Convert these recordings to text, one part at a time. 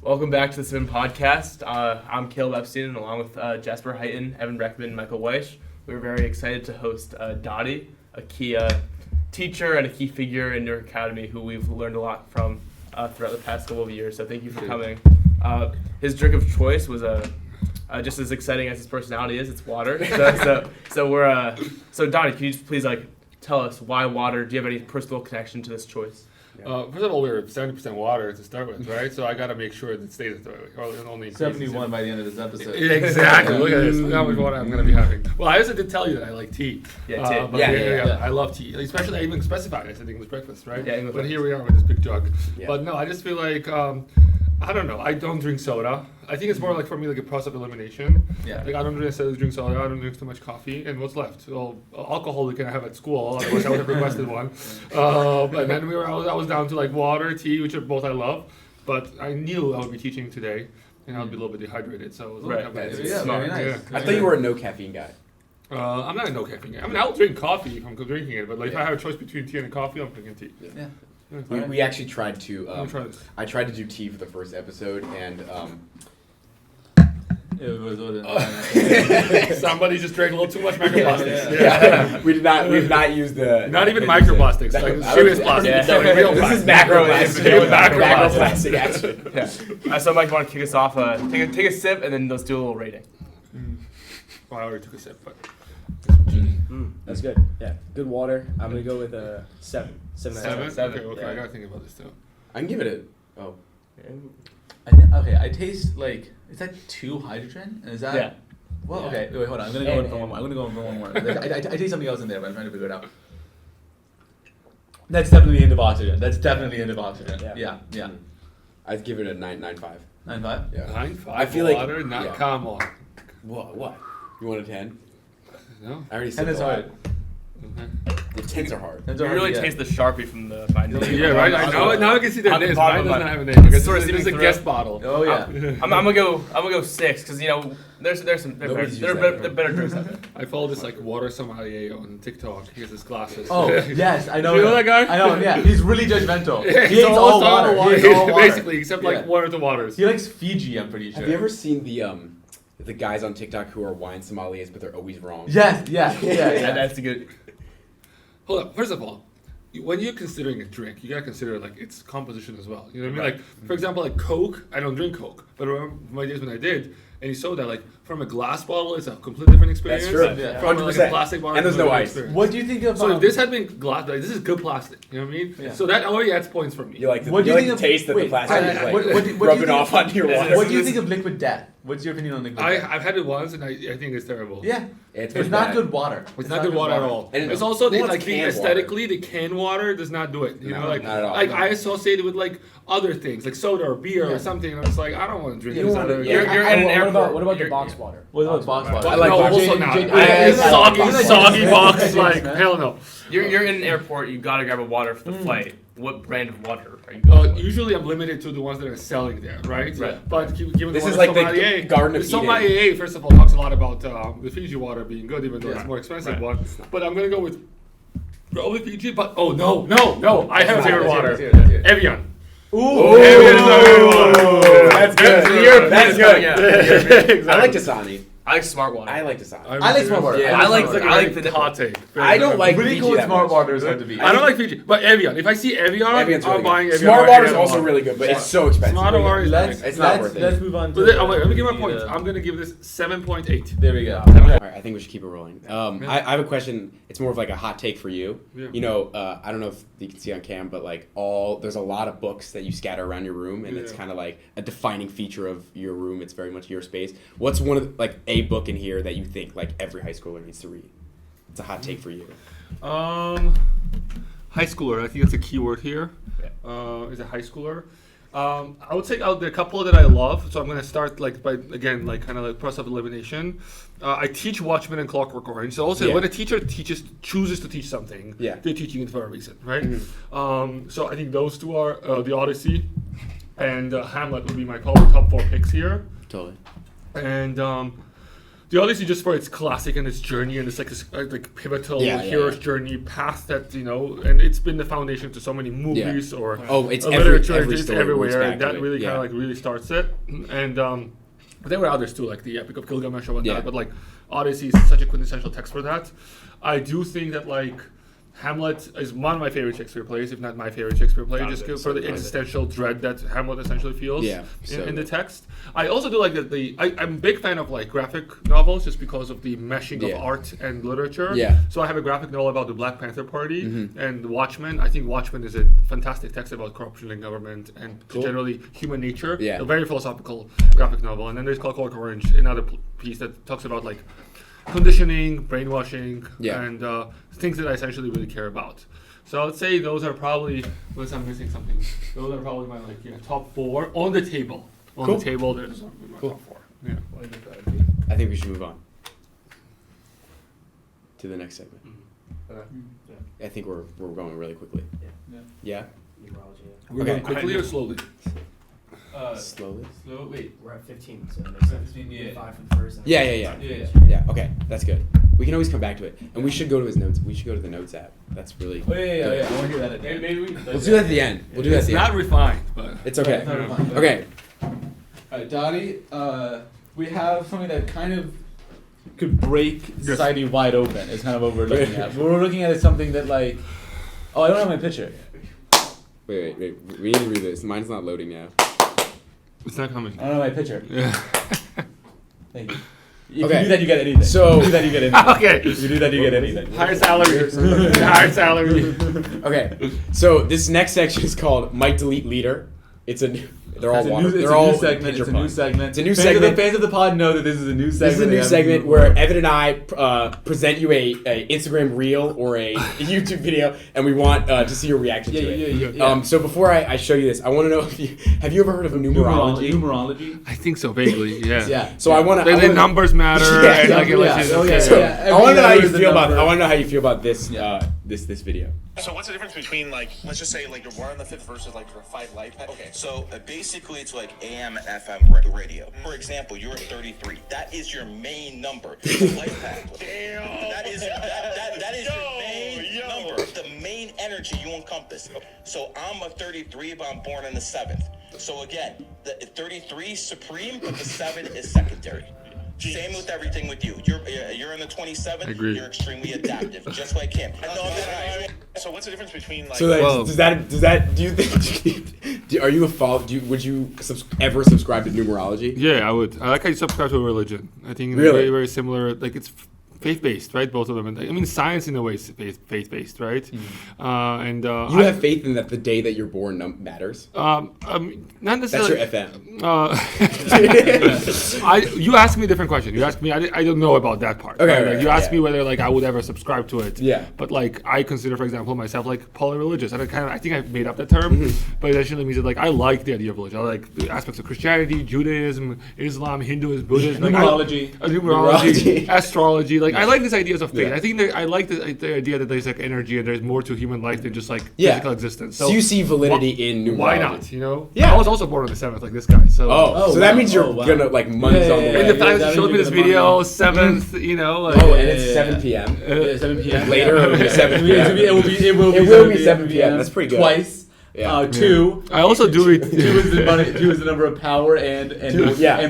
Welcome back to the Sippin podcast. I'm Caleb Epstein, along with Jasper Heighton, Evan Breckman, and Michael Weish. We're very excited to host Dati, a key teacher and a key figure in your academy who we've learned a lot from throughout the past couple of years. So thank you for coming. His drink of choice was just as exciting as his personality is. It's water. So Dati, can you just please tell us why water? Do you have any personal connection to this choice? First of all, we're 70% water to start with, right? So I got to make sure it stays that way. Or it only 71 by the end of this episode. Exactly. Look at this. How much water I'm going to be having. Well, I also did tell you that I like tea. Yeah, tea. Yeah. I love tea. Especially, I even specified I said English breakfast, right? Yeah, English But breakfast. here we are with this big jug. Yeah. But no, I just feel like, I don't know. I don't drink soda. I think it's more like for me like a process of elimination. Yeah. Like I don't necessarily drink soda. I don't drink too much coffee. And what's left? Well, alcohol we can have at school. Otherwise I would have requested one. And then I was down to like water, tea, which are both I love. But I knew I would be teaching today, and I would be a little bit dehydrated. So it was Right. Yeah, very nice. I thought you were a no caffeine guy. I'm not a no caffeine guy. I mean, I'll drink coffee if I'm drinking it. But like if I have a choice between tea and coffee, I'm drinking tea. Yeah. We actually tried to. Let me try this. I tried to do tea for the first episode, and It was Somebody just drank a little too much microplastics. yeah. we did not use the. Not even microplastics, like serious plastics. Yeah. Real This plastic. is macroplastic. Macroplastic. Macroplastic action. Yeah. So Mike, want to kick us off? Take a sip, and then let's do a little rating. Well, I already took a sip, but. That's good. Yeah, good water. I'm gonna go with a 7. 7. Seven? Okay, Yeah. I gotta think about this too. I can give it a. Oh. I taste like, is that 2 hydrogen? And is that? Yeah. Well, Yeah. okay. Wait, hold on. I'm gonna go in for one more. I'm gonna go in for one more. I taste something else in there, but I'm trying to figure it out. That's definitely hint of oxygen. That's definitely hint of oxygen. Yeah. I'd give it a 9.5. 9.5. Yeah. 9.5. I feel like- water, not yeah. come on. What? You want a 10? No. I already And said it's hard. Okay. The 10s are hard. That's You hard really to get. taste the Sharpie from the fine. Yeah, right. Now I can see their On the names. bottom Mine of does my- not have a name. Because sort of this is a seeping guest through. bottle. Oh yeah. I'm gonna go 6 because there's some Nobody's there used are that better drinks out there. I follow this like water sommelier on TikTok. He has his glasses. Oh yes, I know. You know him. that guy? I know him. Yeah, he's really judgmental. Yeah, He hates all water. He hates all water. Basically, except like Yeah. one of the waters. He likes Fiji. I'm pretty sure. Have you ever seen the guys on TikTok who are wine sommeliers, but they're always wrong? Yes. Yeah. That's a good. Hold up. First of all, when you're considering a drink, you gotta consider like its composition as well. You know what I mean? Like, for example, like Coke. I don't drink Coke, but I remember my days when I did, and you saw that like from a glass bottle, it's a completely different experience. That's true. Yeah. From like a 100%. plastic bottle, And there's it's a no different ice. experience. What do you think of? So if this had been glass, like this is good plastic. You know what I mean? Yeah. So that already adds points for me. You like the, What do you you like think the of- taste that the wait, plastic is like what do you rubbing think- off onto your water. What do you think of liquid death? What's your opinion on liquid death? I've had it once, and I think it's terrible. Yeah. It's It's pretty not bad. good water. It's not good water at all. And it's also well, it's like the canned aesthetically, the canned water does not do it. You No, know, like not at all. like I associate it with like other things, like soda or beer or something. And I'm just like, I don't want to drink You this. don't wanna- Other- yeah. You're in an airport. What about the You're- box water? What about box water? I like no, box- also not. J- It's I- soggy, I- soggy I- box. I- Like I- hell no. You're in an airport. You gotta grab a water for the flight. What brand of water are you going for? Usually I'm limited to the ones that are selling there, right? Right. But given This the is one like the sommelier, Garden of the sommelier, Eden. first of all, talks a lot about the Fiji water being good, even though Yeah. it's more expensive Right. one. But I'm gonna go with probably Fiji. But oh no! I have a favorite water. Let's hear it. Evian. Ooh, Evian is my favorite water. that's good. European That's is good. coming out. Exactly. I like Dasani. I like smart water. I like Dasani. I like smart water. Yeah. I like It's the- a I like very the- hot take. I don't like Really Fiji cool with that smart much. water is hard to beat. I don't like Fiji, but Evian. If I see Evian, Evian's really I'm buying good. Evian. Smart right water is now. also really good, but it's so expensive. Smart water is Let's It's not worth let's it. move on. So To wait, let me give my the, point. I'm gonna give this 7.8. There we go. All right, I think we should keep it rolling. I have a question. It's more of like a hot take for you. Yeah. You know, I don't know if you can see on cam, but like there's a lot of books that you scatter around your room, and it's Yeah. kind of like a defining feature of your room. It's very much your space. What's one of like a book in here that you think like every high schooler needs to read? It's a hot take for you. High schooler. I think that's a key word here. Is a high schooler. I would say out there a couple that I love. So I'm gonna start like by again like kind of like process of elimination. I teach Watchmen and Clockwork Orange. So also Yeah. when a teacher chooses to teach something, Yeah. they're teaching it for a reason, right? So I think those two are The Odyssey and Hamlet would be my probably top 4 picks here. Totally. And The Odyssey, just for its classic and its journey and its like pivotal hero's journey path that and it's been the foundation to so many movies or it's literature. every It's story everywhere, back and that to it. really kind of like really starts it. And but there were others too, like the Epic of Gilgamesh or whatnot. But like Odyssey is such a quintessential text for that. I do think that like Hamlet is one of my favorite Shakespeare plays, if not my favorite Shakespeare play, just for the existential dread that Hamlet essentially feels in the text. I also do like that I'm a big fan of like graphic novels just because of the meshing of art and literature. Yeah. So I have a graphic novel about the Black Panther Party and Watchmen. I think Watchmen is a fantastic text about corruption in government and generally human nature. Yeah. A very philosophical graphic novel. And then there's Clockwork Orange, another piece that talks about like conditioning, brainwashing, and things that I essentially really care about. So I would say those are probably, unless I'm missing something, those are probably my top 4 on the table. On the table, there's my top 4. Yeah. I think we should move on to the next segment. I think we're going really quickly. Yeah? We're going quickly or slowly? Slowly? Wait. We're at 15, so it makes sense. 15, yeah. 5 for the first. And Yeah, okay, that's good. We can always come back to it. And we should go to his notes. We should go to the notes app. That's really Oh, yeah. I want to hear that at the end. We'll do that at the end. We'll do that at It's the not end. refined, but It's okay. It's not refined. Okay. Alright, Dati, we have something that kind of could break society wide open. Is kind of what we're looking at. What we're looking at is something that like, oh, I don't have my picture. Wait. We need to read this. Mine's not loading now. it's not coming. I don't have my picture. Yeah. Thank you. If Okay. you do that, you get anything. So- if you do that, you get anything. Okay. If you do that, you get anything. Higher salary. Higher salary. Okay. So this next section is called Might Delete Leader. It's a they're all water. They're all segment. pitcher It's a new puns. segment. It's a new fans segment. Of the fans of the pod know that this is a new segment. This is a new segment where Evan and I present you a Instagram reel or a YouTube video, and we want to see your reaction to it. Yeah. So before I show you this, I want to know if have you ever heard of numerology? Numerology. I think so, vaguely, yeah. Yeah. So I want to. The numbers matter. Yeah, and like, yeah, it lets you- yeah. okay. So Yeah, I want to know how you every feel about. number. I want to know how you feel about this this video. So what's the difference between like, let's just say like you're born on the 5th versus like your 5 life path? Okay, so basically it's like AM, FM radio. For example, you're at 33. That is your main number. It's a life path. Damn. That is your main number. The main energy you encompass. So I'm a 33, but I'm born on the 7th. So again, the 33 is supreme, but the 7 is secondary. Same with everything with you. You're in the 27. Agree. You're extremely adaptive, just like him. So what's the difference between like? So like, Well- does that do you think are you a follow? Would you ever subscribe to numerology? Yeah, I would. I like how you subscribe to a religion. I think it's Really? very, very similar. Like it's faith-based, right? Both of them. And I mean, science in a way is faith-based, right? And You have faith in that the day that you're born matters. not That's necessarily. your FM. You asked me a different question. You asked me. I don't know about that part. Okay, right? right, Like, you asked yeah. me whether like I would ever subscribe to it. Yeah. But like I consider, for example, myself like polyreligious. And I think I've made up that term, but it actually means that like I like the idea of religion. I like the aspects of Christianity, Judaism, Islam, Hinduism, Buddhism, like, numerology, astrology. Like I like these ideas of faith. Yeah. I think I like the idea that there's like energy and there's more to human life than just like Yeah. physical existence. So you see validity in numerology. Why not? You know? Yeah. I was also born on the 7th, like this guy. So. Oh, so that means you're gonna like months on the way. And the fact that that you showed me means this you're video, gonna 7th, you know, like, Oh, and it's 7 p.m. 7 p.m. Later it'll be 7 p.m. It will be 7 p.m. That's pretty good. Twice. Yeah. 2. I also do read. 2 is the money. 2 is the number of power and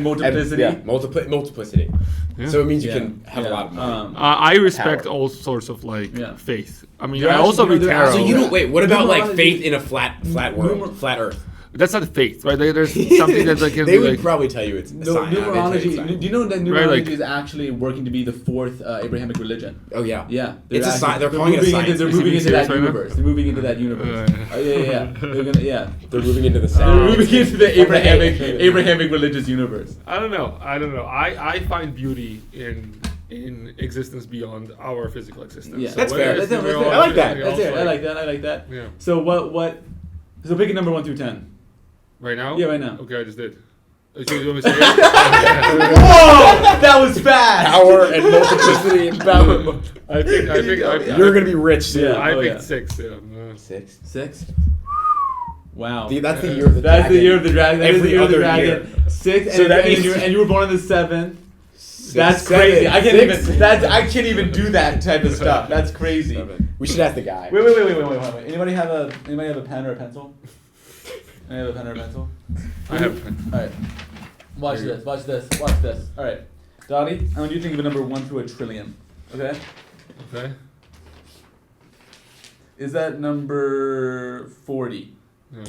multiplicity. Multiplicity. Yeah. So it means you can have a lot of money. I respect Power. all sorts of like faith. I mean, You're I also actually- read you're tarot. So you don't wait. What about like Numerology- faith in a flat world, flat Earth? That's not faith, right? There's something that's like They would like. probably tell you it's a No, sign. numerology. Do you know that numerology Right, like- is actually working to be the 4th Abrahamic religion? Oh yeah. Yeah, It's a sign. They're calling it a moving science. They're Is he moving being into that serious right now? universe. They're moving into that universe. Yeah. They're gonna. Yeah. They're moving into the They're science. moving into the Abrahamic religious universe. I don't know. I find beauty in existence beyond our physical existence. Yeah, So That's whether fair. it's That's fair. numerology I like that. or That's else, it. I like that. I like that. Yeah. So what? So pick a number 1 through 10. Right now? Yeah, right now. Okay, I just did. So you want me to say it? Whoa! That was fast. Power and multiplicity and power. I think You're gonna be rich soon. Yeah. I Oh, picked yeah. 6. Yeah. 6. 6. Wow. That's the year of the That's dragon. the year of the dragon. That is Every the year of the other dragon. year. 6. So And, that and, means- you were born on the 7th. That's Seven. crazy. I can't Six. even. I can't even do that type of stuff. That's crazy. Seven. We should ask the guy. Wait. Anybody have a pen or a pencil? Anybody have a pen or a pencil? I have a pen. All right. Watch this. All right. Dottie, I want you to think of a number 1 through a trillion. Okay. Okay. Is that number 40? Yeah.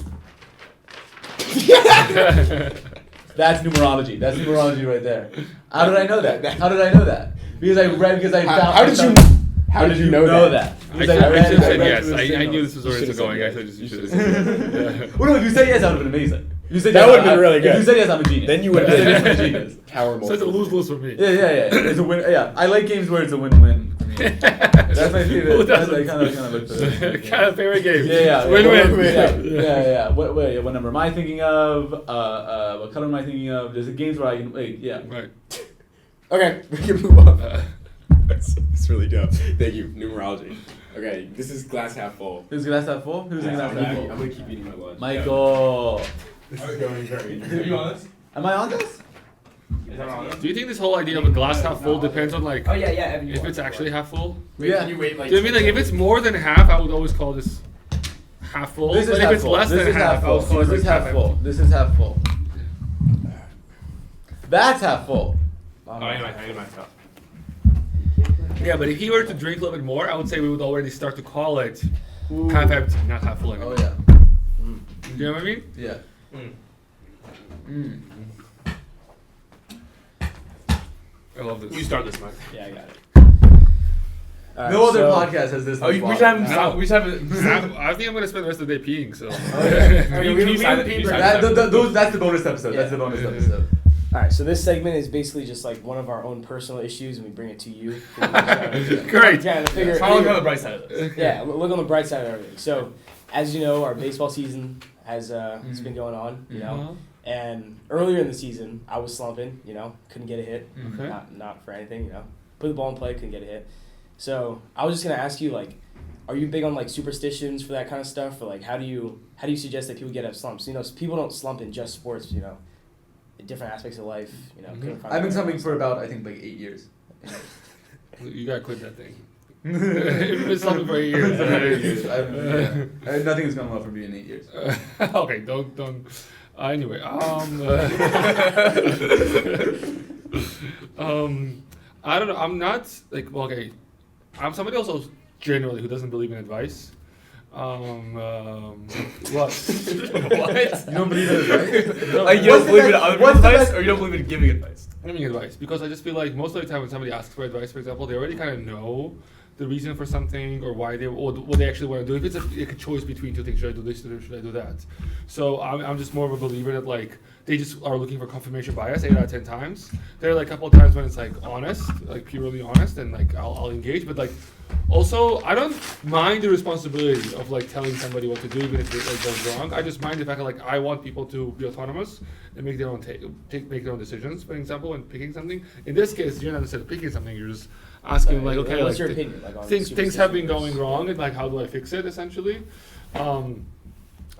That's numerology. That's numerology right there. How did I know that? Because I found. How did you know that? I Because should have said read yes. through the I knew signals. this was where You it's should've going. said I yes. should You just should've said Well, no, if you said yes, that would have been amazing. If you said That yes, would've been really good. If you said yes, I'm a genius. Then you would've If you said been- yes, I'm a genius. Power So it's a multiple. lose-lose for me. Yeah. It's a win. Yeah, I like games where it's a win-win. For me. That's my favorite. Who That's doesn't? I kind of look for it. Kind of favorite game. Yeah. Win-win. Yeah. What number am I thinking of? What color am I thinking of? There's games where I can. Wait, yeah. Right. Okay, we can move on. It's really dope. Thank you. Numerology. Okay, this is glass half full. Who's glass half full? Who's in glass half I'm full? gonna keep eating my lunch. Michael. This is going very. Are you on this? Am I on this? Do you think this whole idea of a glass half full depends on like Oh yeah, Evan. if it's actually half full? Wait, Yeah. Can you wait like? Do you mean like if it's more than half, I would always call this half full. This is But half if it's full. less This than is half I would full. call it This is like half full. This is half full. That's half full. I need my cup. Yeah, but if he were to drink a little bit more, I would say we would already start to call it half empty, not half full anymore. Oh yeah. You know what I mean? Yeah. I love this. You start this, Mike. Yeah, I got it. No other podcast has this. Oh, we should have him stop. We should have it. I think I'm gonna spend the rest of the day peeing. So. Can you sign it? That's the bonus episode. That's the bonus episode. All right, so this segment is basically just like one of our own personal issues, and we bring it to you. Great. Yeah, to figure. I'll look on the bright side of this. Yeah, look on the bright side of everything. So, as you know, our baseball season has it's been going on, you know. And earlier in the season, I was slumping, you know, couldn't get a hit, Okay. not for anything, you know. Put the ball in play, couldn't get a hit. So I was just gonna ask you, like, are you big on like superstitions for that kind of stuff, or like how do you suggest that people get out of slumps? You know, people don't slump in just sports, you know, in different aspects of life, you know. couldn't find I've been the right slumping balance. for about 8 years. You gotta quit that thing. You've been slumping for 8 years. Nothing has gone well for me in 8 years. Okay, don't. Anyway, I don't know. I'm not like okay. I'm somebody also generally who doesn't believe in advice. What? What? You don't believe in advice? Like you don't believe in other people's advice, or you don't believe in giving advice? Giving advice because I just feel like most of the time when somebody asks for advice, for example, they already kind of know the reason for something or why or what they actually want to do. If it's like a choice between two things, should I do this or should I do that? So I'm just more of a believer that like they just are looking for confirmation bias 8 out of 10 times. There are like a couple of times when it's like honest, like purely honest, and like I'll engage. But like also I don't mind the responsibility of like telling somebody what to do even if it like goes wrong. I just mind the fact that like I want people to be autonomous and make their own make their own decisions. For example, when picking something, in this case you're not necessarily picking something. You're just asking like okay, what's like your opinion? Like, on things have been superstitions? going wrong and like how do I fix it essentially.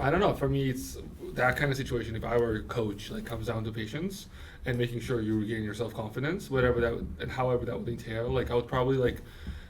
I don't know, for me it's that kind of situation. If I were a coach, like comes down to patience and making sure you regain your self-confidence, whatever that would, and however that would entail. Like I would probably like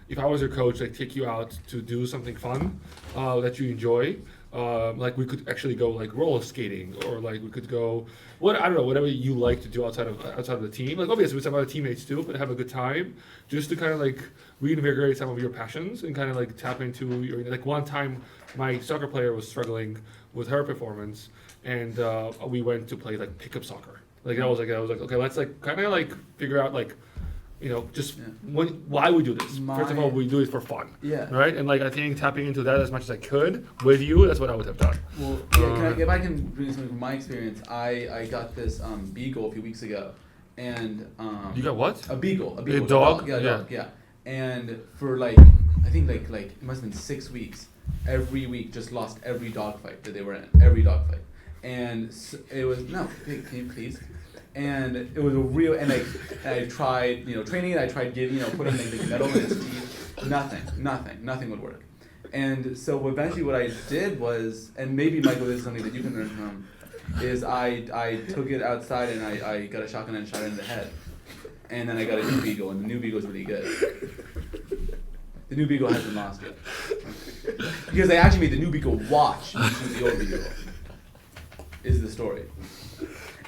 if I was your coach, like take you out to do something fun that you enjoy. Like we could actually go like roller skating, or like we could go I don't know, whatever you like to do outside of the team. Like obviously with some other teammates too, but have a good time just to kind of like reinvigorate some of your passions and kind of like tap into your like one time my soccer player was struggling with her performance and we went to play like pickup soccer. Like I was like okay, let's like kind of like figure out like you know, just why we do this. First of all, we do it for fun. Yeah. Right? And like I think tapping into that as much as I could with you, that's what I would have done. Well, yeah, if I can bring something from my experience, I got this beagle a few weeks ago, and You got what? a beagle, A dog? yeah, a Yeah. dog, yeah. And for like I think like it must have been 6 weeks. Every week, just lost every dog fight that they were in, every dog fight, and it was can you please. And it was a real, and I tried, training it. I tried giving, putting like metal in its teeth. Nothing would work. And so eventually, what I did was, and maybe Michael, this is something that you can learn from, is I took it outside and I got a shotgun and shot it in the head. And then I got a new Beagle, and the new Beagle's really good. The new Beagle hasn't lost yet. Because they actually made the new Beagle watch the old Beagle. Is the story.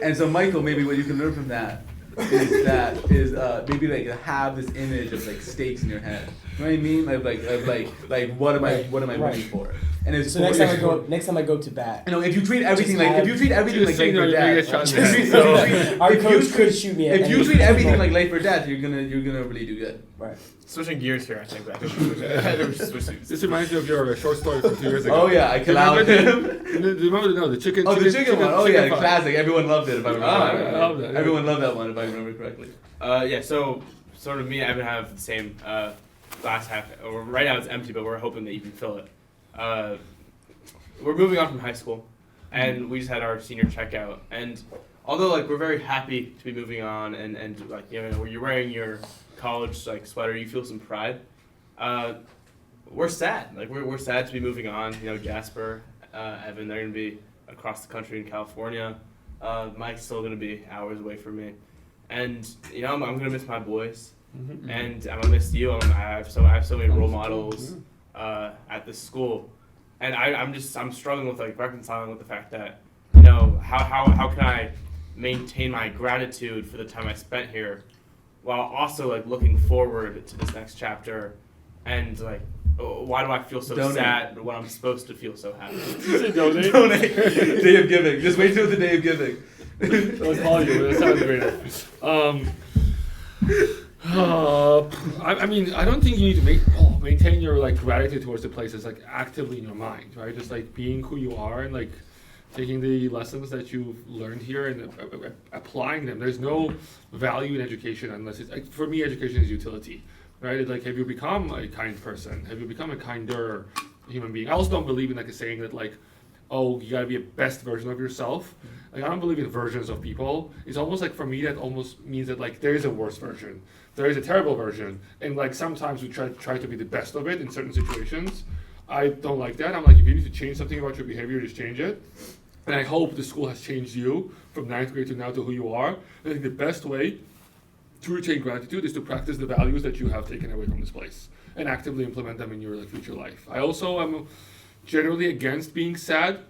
And so Michael, maybe what you can learn from that is maybe like have this image of like stakes in your head. You know what I mean? Like what am I rooting for? And it's so next time I go to bat. You know, if you treat everything like life or death, our coach could shoot me. If you treat everything like life or death, you're gonna really do good. Right. Switching gears here, I think. This reminds me of your short story from 2 years ago. Oh yeah, I allowed him. Do you remember the chicken? Oh, the chicken one. Oh yeah, fry. classic. Everyone loved it if I remember correctly. I love that. Everyone loved that one if I remember correctly. Yeah. So sort of me and Evan have the same glass half. Or right now it's empty, but we're hoping that you can fill it. We're moving on from high school, and we just had our senior checkout. And although like we're very happy to be moving on, and like when you're wearing your college like sweater, you feel some pride. We're sad. Like we're sad to be moving on. You know, Jasper, Evan, they're gonna be across the country in California. Mike's still gonna be hours away from me, and you know I'm gonna miss my boys, and I'm gonna miss you. I have so many role models at this school. And I'm struggling with like reconciling with the fact that, you know, how can I maintain my gratitude for the time I spent here while also like looking forward to this next chapter, and like why do I feel so sad when I'm supposed to feel so happy? Donate. Donate. Day of giving. Just wait till the day of giving. I'll call you. That sounds great. I mean, I don't think you need to maintain your like gratitude towards the places like actively in your mind, right? Just like being who you are and like taking the lessons that you've learned here and applying them. There's no value in education unless it's for me. Education is utility, right? It's like, have you become a kind person? Have you become a kinder human being? I also don't believe in like a saying that like, oh, you gotta be a best version of yourself. Like I don't believe in versions of people. It's almost like for me that almost means that like there is a worse version. There is a terrible version, and like sometimes we try to be the best of it in certain situations. I don't like that. I'm like, if you need to change something about your behavior, just change it. And I hope the school has changed you from 9th grade to now to who you are. And I think the best way to retain gratitude is to practice the values that you have taken away from this place and actively implement them in your like future life. I also am generally against being sad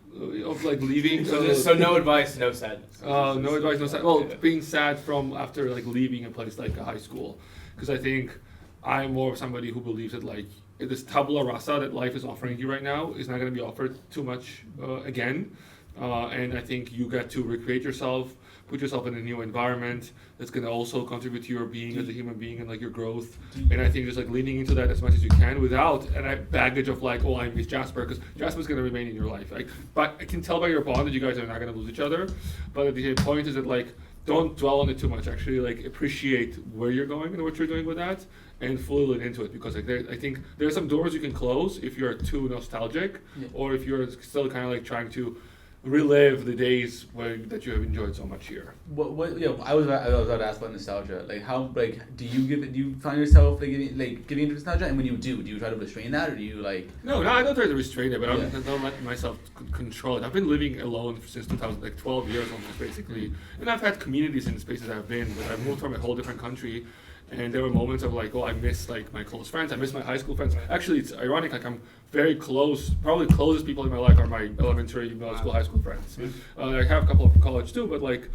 of like leaving. So no advice, no sadness. No advice, no sad. Well, being sad from after like leaving a place like a high school, because I think I'm more of somebody who believes that like this tabula rasa that life is offering you right now is not going to be offered too much again, and I think you get to recreate yourself, put yourself in a new environment that's going to also contribute to your being as a human being and like your growth. And I think just like leaning into that as much as you can without a baggage of like, oh, I miss Jasper, because Jasper's going to remain in your life. Like, but I can tell by your bond that you guys are not going to lose each other. But the point is that like, don't dwell on it too much. Actually, like appreciate where you're going and what you're doing with that, and fully lean into it. Because like I think there are some doors you can close if you're too nostalgic, or if you're still kind of like trying to relive the days that you have enjoyed so much here. I was about to ask about nostalgia. Like how do you find yourself getting into nostalgia? And when you do you try to restrain that, or do you like? No, I don't try to restrain it, but I don't let myself control it. I've been living alone since 2000, like 12 years almost basically, and I've had communities in the spaces I've been, but I've moved from a whole different country. And there were moments of like, oh, I miss like my close friends. I miss my high school friends. Actually, it's ironic. Like I'm very close. Probably the closest people in my life are my elementary, middle school, high school friends. I have a couple of college too, but like,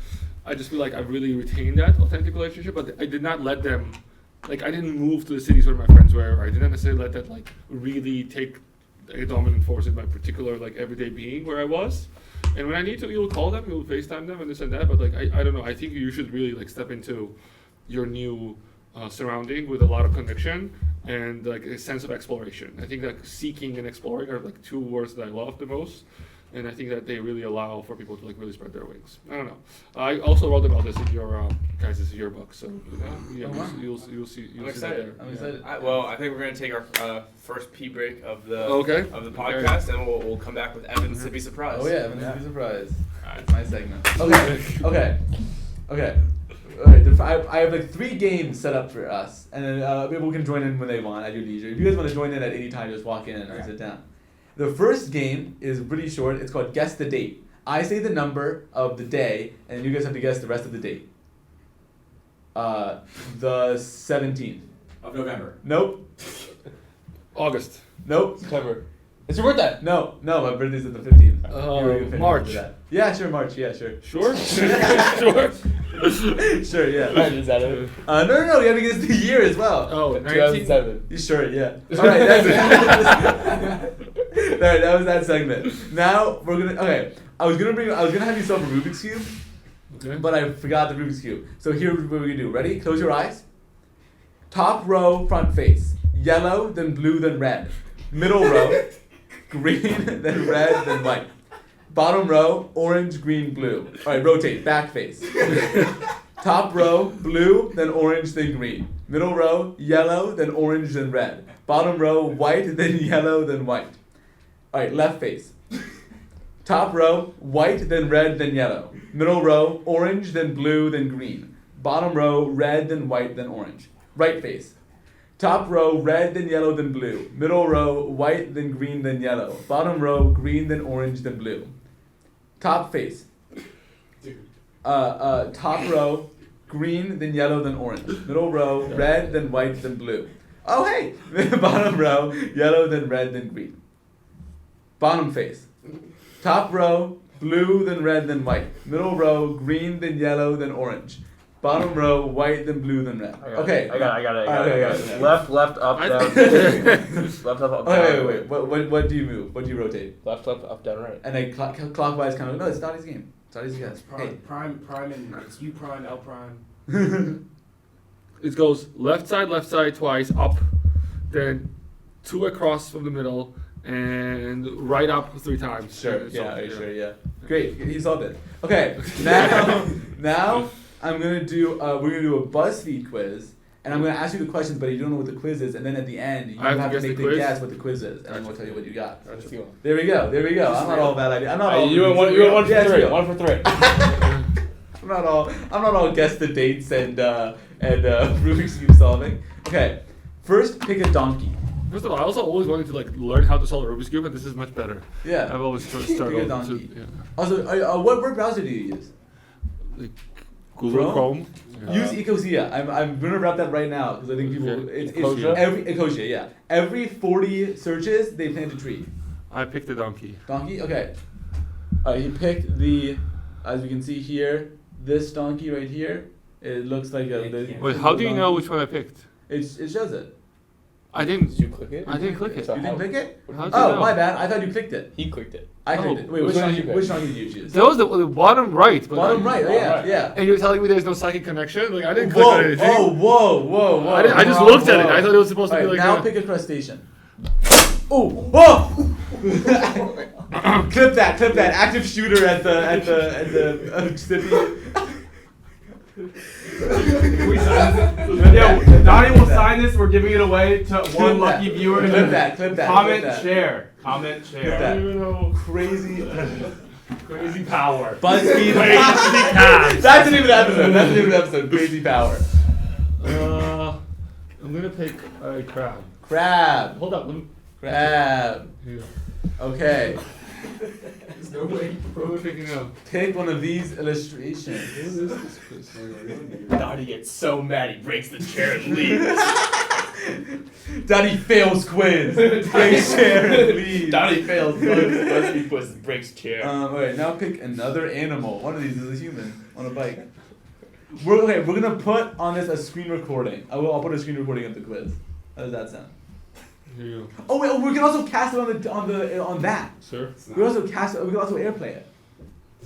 I just feel like I really retained that authentic relationship. But I did not let them, like, I didn't move to the cities where my friends were. I didn't necessarily let that like really take a dominant force in my particular like everyday being where I was. And when I need to, you'll call them, you'll FaceTime them, and this and that. But like, I don't know. I think you should really like step into your new surrounding with a lot of connection and like a sense of exploration. I think like seeking and exploring are like two words that I love the most, and I think that they really allow for people to like really spread their wings. I don't know. I also wrote about this in your guys' yearbook, so you'll see. I'm excited. That there. I'm excited. I think we're gonna take our first pee break of the podcast, and we'll come back with Evan's to be surprised. Oh yeah, Evan's to be surprised. All right. It's my segment. Okay. I have like 3 games set up for us, and then people can join in when they want at your leisure. If you guys want to join in at any time, just walk in and sit down. The first game is pretty short. It's called Guess the Date. I say the number of the day, and you guys have to guess the rest of the date. The 17th. Of November. Nope. August. Nope. September. It's your birthday. No, my birthday's at the 15th. You were gonna finish March. after that. Yeah, sure, March. Yeah, sure. Sure? Sure. Sure, yeah. Is that it? No, you have to guess the year as well. Oh, 19. 2007. Sure, yeah. Alright, that's Alright, that was that segment. Now we're gonna I was gonna have you solve a Rubik's Cube, Okay. but I forgot the Rubik's Cube. So here's what we're gonna do. Ready? Close your eyes. Top row, front face. Yellow, then blue, then red. Middle row, green, then red, then white. Bottom row, orange, green, blue. Alright, rotate, back face. Top row, blue, then orange, then green. Middle row, yellow, then orange, then red. Bottom row, white, then yellow, then white. Alright, left face. Top row, white, then red, then yellow. Middle row, orange, then blue, then green. Bottom row, red, then white, then orange. Right face. Top row, red, then yellow, then blue. Middle row, white, then green, then yellow. Bottom row, green, then orange, then blue. Top face. Top row, green, then yellow, then orange. Middle row, red, then white, then blue. Oh, hey! Bottom row, yellow, then red, then green. Bottom face. Top row, blue, then red, then white. Middle row, green, then yellow, then orange. Bottom row, white, then blue, then red. Okay. I got it. Okay. Left, up, down. Left, up, down. Wait. What do you move? What do you rotate? Left, up, down, right. And then clockwise kind of. No, it's Dottie's game. Dottie's guess. It's prime, and it's U prime, L prime. It goes left side twice, up, then 2 across from the middle, and right up 3 times. Sure. So, Yeah. Are you sure? Yeah. Great. He solved it. Okay. Now I'm gonna do. We're gonna do a BuzzFeed quiz, and I'm gonna ask you the questions, but you don't know what the quiz is, and then at the end you I have have to to make guess the the quiz? guess what the quiz is, and then we'll tell you what you got. Let's go. There we go. I'm not all bad idea. I'm not all. You went one for Yeah, it's three. real. 1 for 3. I'm not all guess the dates and Rubik's Cube solving. Okay. First, pick a donkey. First of all, I also always wanted to learn how to solve a Rubik's Cube, and this is much better. Yeah. I've always Pick a struggled donkey. to Also, what browser do you use? Google Chrome. Use Ecosia. I'm gonna wrap that right now because I think people. Okay. It's Ecosia? Ecosia, yeah. Every 40 searches, they plant a tree. I picked a donkey. Donkey. Okay. He picked the, as we can see here, this donkey right here. It looks like a. Wait, how do you know which one I picked? It shows it. I didn't. Did you click it? I didn't click it. You didn't pick it? How do you Oh, know? my bad. I thought you clicked it. He clicked it. I clicked it. Wait, Which one did you pick? which donkey did you choose? That was the bottom right. But Bottom right. Oh, yeah, right. yeah. And you're telling me there's no psychic connection? Like I didn't click Whoa! on anything. Oh, whoa! I just Whoa, looked at it. whoa. I thought it was supposed to be Alright, like. now pick a crustacean. Oh! Whoa! clip that! Active shooter at the Sippin. Yeah, Dati will sign this. We're giving it away to one lucky viewer. Clip that. Comment, clip that. share. Comment, Clip share. that. I don't even know. Crazy. Crazy power. BuzzFeed. Crazy cats. That's the name of the episode. Crazy power. I'm gonna pick a crab. Crab. Hold up. Crab. Here. Okay. There's no way. What are we picking up? Pick one of these illustrations. Dati gets so mad he breaks the chair and leaves. Daddy fails quiz. Breaks chair and leaves. Dati fails BuzzFeed quiz and breaks chair. Alright, now pick another animal. One of these is a human on a bike. We're gonna put on this a screen recording. I'll put a screen recording of the quiz. How does that sound? Here you go. Oh wait, we can also cast it on that. Sir. We can also airplay it.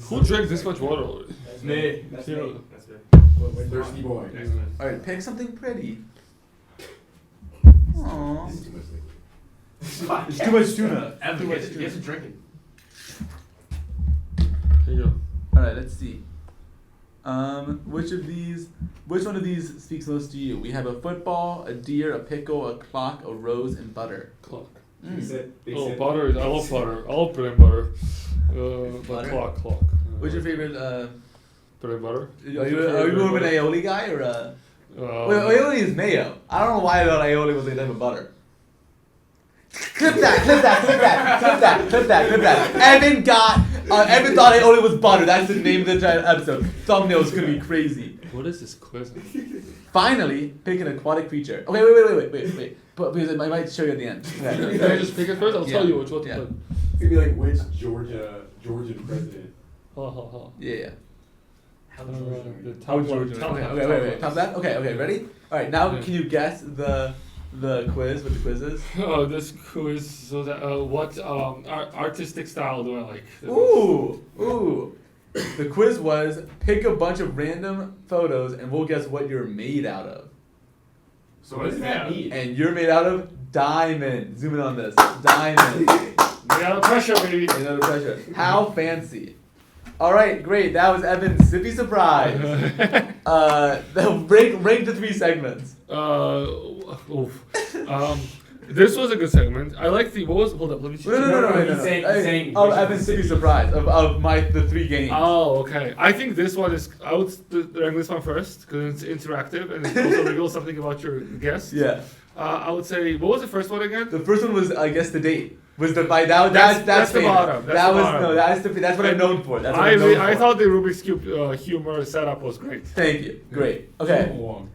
Who drank this much water already? That's me. That's me. Thirsty boy. Alright, pick something pretty. Aww. It's too much tuna. Evan, Too he much has tuna. to drink it. Here you go. Alright, let's see. Which one of these speaks most to you? We have a football, a deer, a pickle, a clock, a rose, and butter. Clock. Mm. Butter. I love butter. I love bread and butter. But Butter? clock. What's your favorite? Bread and butter? Are you more of an aioli guy or a? Um, Wait, aioli is mayo. I don't know why I thought aioli was a type of butter. Clip that. Evan got Evan thought I only was butter. That's the name of the entire episode. Thumbnail's gonna be crazy. What is this quiz? Finally, pick an aquatic creature. Okay, wait. But because I might show you at the end. Can I just pick it first? I'll tell you which one to Yeah. put. It's gonna be like which Georgian president. Yeah. The top one. Okay, wait. Top that? Okay, ready? Alright, now can you guess the quiz, what the quiz is? Oh, this quiz. So that what artistic style do I like? Ooh. The quiz was pick a bunch of random photos and we'll guess what you're made out of. So what does that mean? And you're made out of diamond. Zoom in on this. Diamond. Made out of pressure, baby. Made out of pressure. How fancy. Alright, great. That was Evan's Sippy Surprise. Rank the 3 segments. This was a good segment. I like the. What was? Hold up. Let me see. No. He's saying Of which Evan's one Sippy is- Surprise. Of the 3 games. Oh, okay. I think this one is. I would rank this one first because it's interactive and it also reveals something about your guest. Yeah. I would say. What was the first one again? The first one was, I guess, the date. Was the that's That's the famous. bottom. That's That the was bottom. that's what I'm known for. That's what I'm known I for. thought the Rubik's Cube humor setup was great. Thank you. Great. Okay. Too long.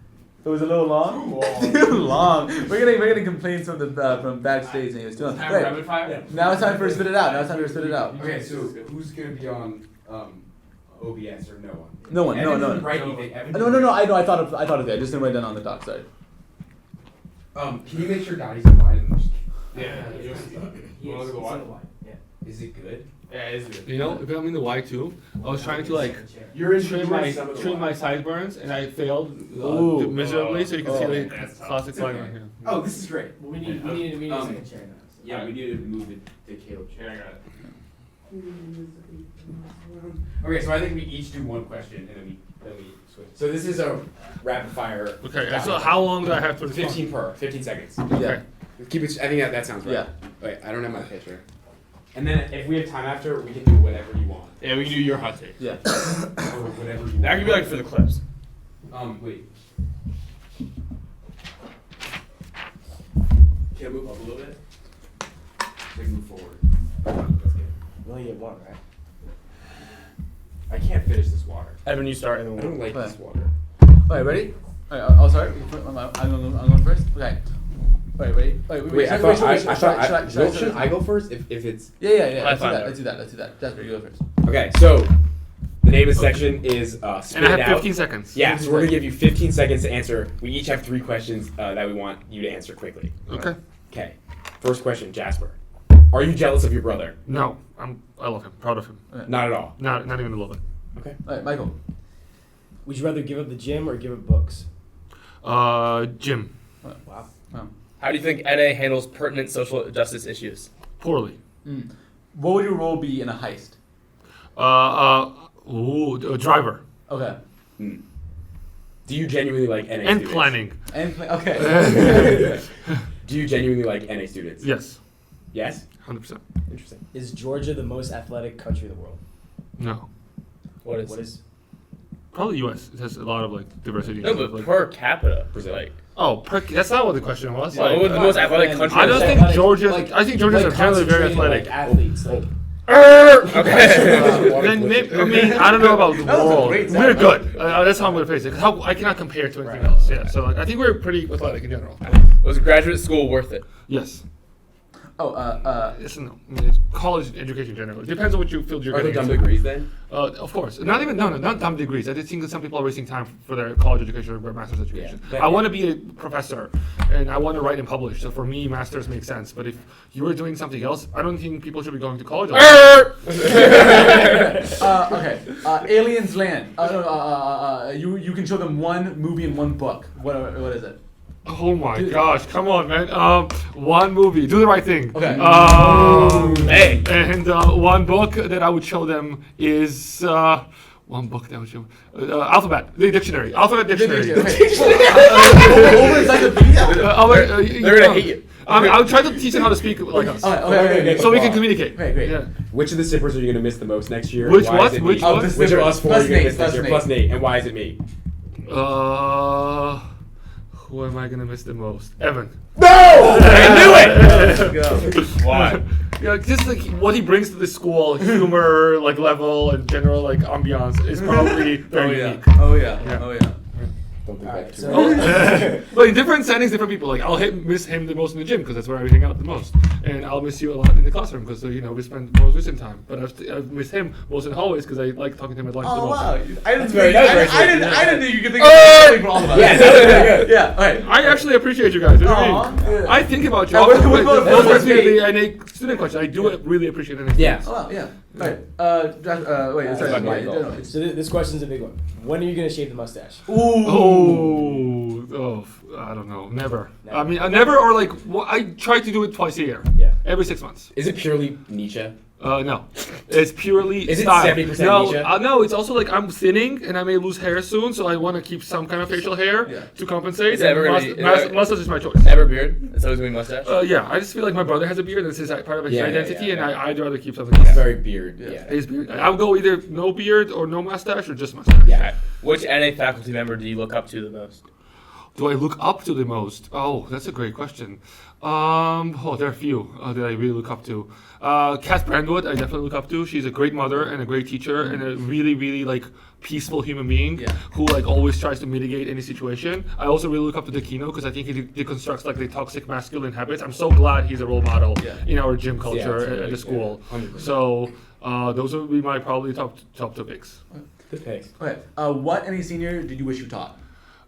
It was a little long. Too long. Too long. We're gonna complain from the from backstage and it was too long. Time Right. rapid fire? Now it's time for spit it out. Okay, so who's gonna be on OBS or no one? No one. Evan No. didn't write anything. Evan No. I know. I thought of that. I just didn't write down on the doc. Sorry. Can you make sure Dottie's in line? Yeah. Is it good? Yeah, it is good. You know, if I'm in the Y too, I was trying to like You're trim my sideburns and I failed Ooh. miserably. So you can see the That's tough. classic line right here. Oh, this is great. We need a second chair now. Yeah, we need to move it to Caleb's chair. Yeah, I got it. Okay, so I think we each do one question and then we switch. So this is a rapid fire. Okay. So how long do I have to respond? 15 per, 15 seconds. Yeah. Keep it. I think that sounds right. Yeah. Wait, I don't have my picture. And then if we have time after, we can do whatever you want. Yeah, we can do your hot take. Yeah. Or whatever you That want. could be like for the clips. Wait. Can I move up a little bit? Like move forward. That's good. We only get one, right? I can't finish this water. Evan, you start and I then don't we'll. like this water. Alright, ready? Alright, I'll start. I'm going first. Okay. Alright, ready? Wait, I thought. Shouldn't I go first? If it's Yeah. High five. Let's do that. Jasper, you go first. okay. So the name of the section is spit And I it have out. 15 seconds. Yeah, so we're gonna give you 15 seconds to answer. We each have 3 questions that we want you to answer quickly. Okay. Okay. First question, Jasper. Are you jealous of your brother? No, I love him. Proud of him. Not at all. Not even a little bit. Okay. Alright, Michael. Would you rather give up the gym or give up books? Gym. Wow. How do you think NA handles pertinent social justice issues? Poorly. What would your role be in a heist? A driver. Okay. Do you genuinely like NA And students? planning. Okay. Do you genuinely like NA students? Yes. Yes? 100%. Interesting. Is Georgia the most athletic country in the world? No. What is? What is? Probably U.S. It has a lot of like diversity. No, and but stuff, like, per capita. Brazil. Like, that's not what the question was. what was the most athletic country? I don't in the think world? Georgia. I think Georgians are generally very concentrated, athletic. athletes. Like, Okay. Then maybe, I mean, I don't know about the That was a world. great We're sound. good. That's how I'm gonna face it. 'Cause I cannot compare to anything else. Yeah. So like, I think we're pretty athletic in general. Was graduate school worth it? Yes. Yes No. I mean, it's college education in general. It depends on what you feel you're Are they getting dumb into. degrees then? Of course. Not dumb degrees. I just think that some people are wasting time for their college education or their master's education. Yeah. I want to be a professor and I want to write and publish. So for me, master's makes sense. But if you were doing something else, I don't think people should be going to college. Okay. Aliens Land. You can show them one movie and one book. What is it? Oh my gosh! Come on, man. One movie. Do the right thing. Okay. Hey. And one book that I would show them is one book that I would show. Alphabet. The dictionary. Alphabet dictionary. Over encyclopedia. They're gonna hate you. I'll try to teach them how to speak like us, Okay. so we can communicate. Okay, great. Yeah. Which of the sippers are you gonna miss the most next year? Which Why what? is it Which me? what? Which of us 4 are Plus you gonna Nate, miss next plus year? Nate. Plus Nate. And why is it me? Who am I gonna miss the most? Evan. No! I knew it! Let's go. Why? Yeah, just like what he brings to the school, humor, like level, and general like ambiance is probably very unique. Oh yeah. Yeah. Oh yeah. Don't think Alright, back so- Oh, but in different settings, different people. Like I'll miss him the most in the gym because that's where I hang out the most, and I'll miss you a lot in the classroom because we spend most recent time. But I've missed him most in the hallways because I like talking to him at lunch the Oh most. wow! I didn't. very nice, very I sweet. didn't think you could think of something for all of us. Yeah, that was very good. Yeah. All right. I actually appreciate you guys. What do you mean? Aw, good. I think about you. Oh, Also, what about- those what must be about the NA student question. I do really appreciate it. Yeah. Oh wow, yeah. All right. Wait. Sorry. Fuck Wait, Michael. no, it's- So this question's a big one. When are you gonna shave the mustache? I don't know. Never. Never. I mean, never or like I try to do it twice a year. Yeah. Every 6 months. Is it purely Nietzsche? No, it's purely Is it style. 70% no, Nietzsche? no, it's also like I'm thinning and I may lose hair soon, so I want to keep some kind of facial hair Yeah. to compensate. Is it ever and gonna be- mustache is my choice. Ever beard? It's always gonna be mustache. Yeah, I just feel like my brother has a beard. That's his part of his Yeah, identity, yeah, and I'd rather keep something. It's very beard. Yeah. Yeah. His beard. I'll go either no beard or no mustache or just mustache. Yeah. Which NA faculty member do you look up to the most? Do I look up to the most? Oh, that's a great question. There are a few that I really look up to. Kat Brandwood, I definitely look up to. She's a great mother and a great teacher and a really, really like peaceful human being Yeah. who like always tries to mitigate any situation. I also really look up to Dakino because I think he deconstructs like the toxic masculine habits. I'm so glad he's a role model Yeah. in our gym culture Yeah, it's at really the school. good. 100%. So those would be my probably top two picks. Good pick. Okay. What any senior did you wish you taught?